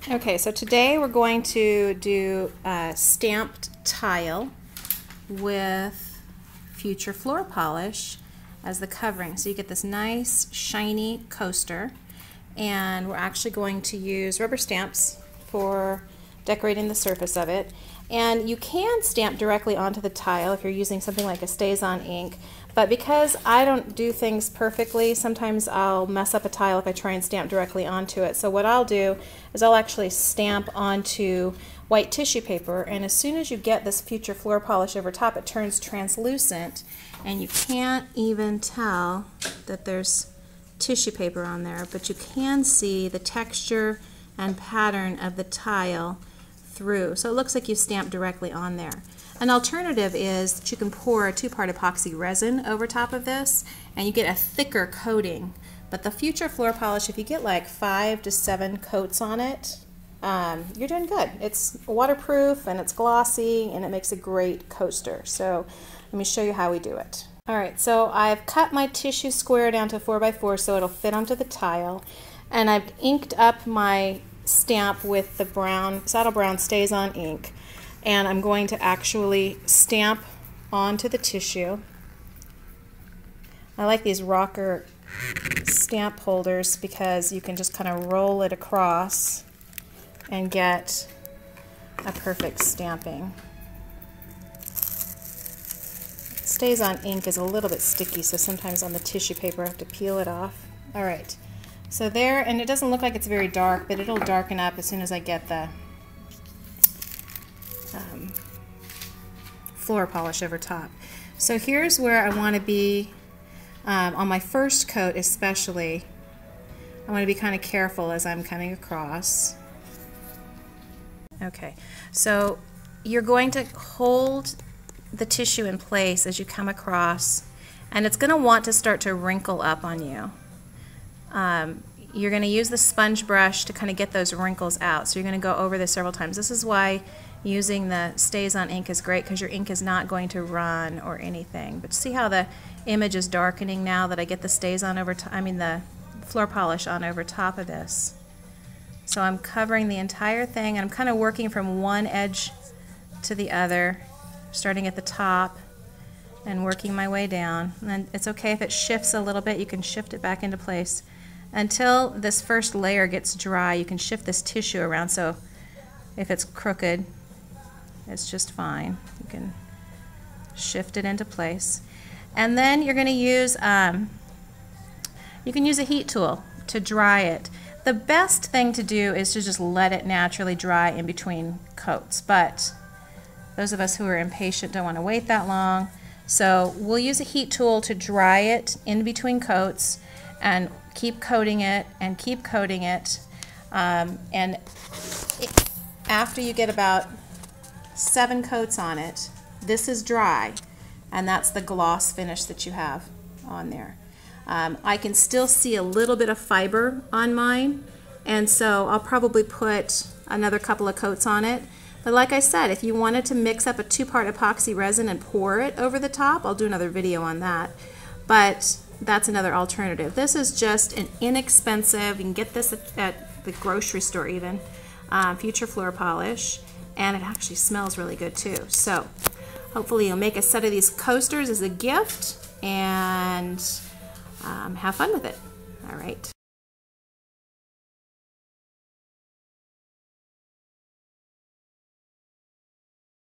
Okay, so today we're going to do a stamped tile with Future Floor Polish as the covering. So you get this nice shiny coaster, and we're actually going to use rubber stamps for decorating the surface of it. And you can stamp directly onto the tile if you're using something like a StazOn ink, but because I don't do things perfectly, sometimes I'll mess up a tile if I try and stamp directly onto it. So what I'll do is I'll actually stamp onto white tissue paper, and as soon as you get this Future Floor Polish over top, it turns translucent, and you can't even tell that there's tissue paper on there, but you can see the texture and pattern of the tile through. So it looks like you stamped directly on there. An alternative is that you can pour a 2-part epoxy resin over top of this and you get a thicker coating. But the Future Floor Polish, if you get like 5 to 7 coats on it, you're doing good. It's waterproof and it's glossy and it makes a great coaster. So let me show you how we do it. Alright, so I've cut my tissue square down to 4x4 so it'll fit onto the tile, and I've inked up my stamp with the brown, saddle brown StazOn ink, and I'm going to actually stamp onto the tissue. I like these rocker stamp holders because you can just kind of roll it across and get a perfect stamping. StazOn ink is a little bit sticky, so sometimes on the tissue paper I have to peel it off. Alright, so there, and it doesn't look like it's very dark, but it'll darken up as soon as I get the floor polish over top. So here's where I want to be, on my first coat especially, I want to be kind of careful as I'm coming across. Okay, so you're going to hold the tissue in place as you come across, and it's going to want to start to wrinkle up on you. You're going to use the sponge brush to kind of get those wrinkles out. So you're going to go over this several times. This is why using the StazOn ink is great, because your ink is not going to run or anything. But see how the image is darkening now that I get the StazOn over top, the floor polish on over top of this. So I'm covering the entire thing, and I'm kind of working from one edge to the other, starting at the top and working my way down. And then it's okay if it shifts a little bit, you can shift it back into place. Until this first layer gets dry, you can shift this tissue around, so if it's crooked, it's just fine. You can shift it into place. And then you're going to use, you can use a heat tool to dry it. The best thing to do is to just let it naturally dry in between coats, but those of us who are impatient don't want to wait that long. So we'll use a heat tool to dry it in between coats and keep coating it and keep coating it. After you get about 7 coats on it, this is dry, and that's the gloss finish that you have on there. I can still see a little bit of fiber on mine, and so I'll probably put another couple of coats on it. But like I said, if you wanted to mix up a 2-part epoxy resin and pour it over the top, I'll do another video on that. But that's another alternative. This is just an inexpensive, you can get this at the grocery store even, Future Floor Polish, and it actually smells really good too. So hopefully you'll make a set of these coasters as a gift and have fun with it. All right.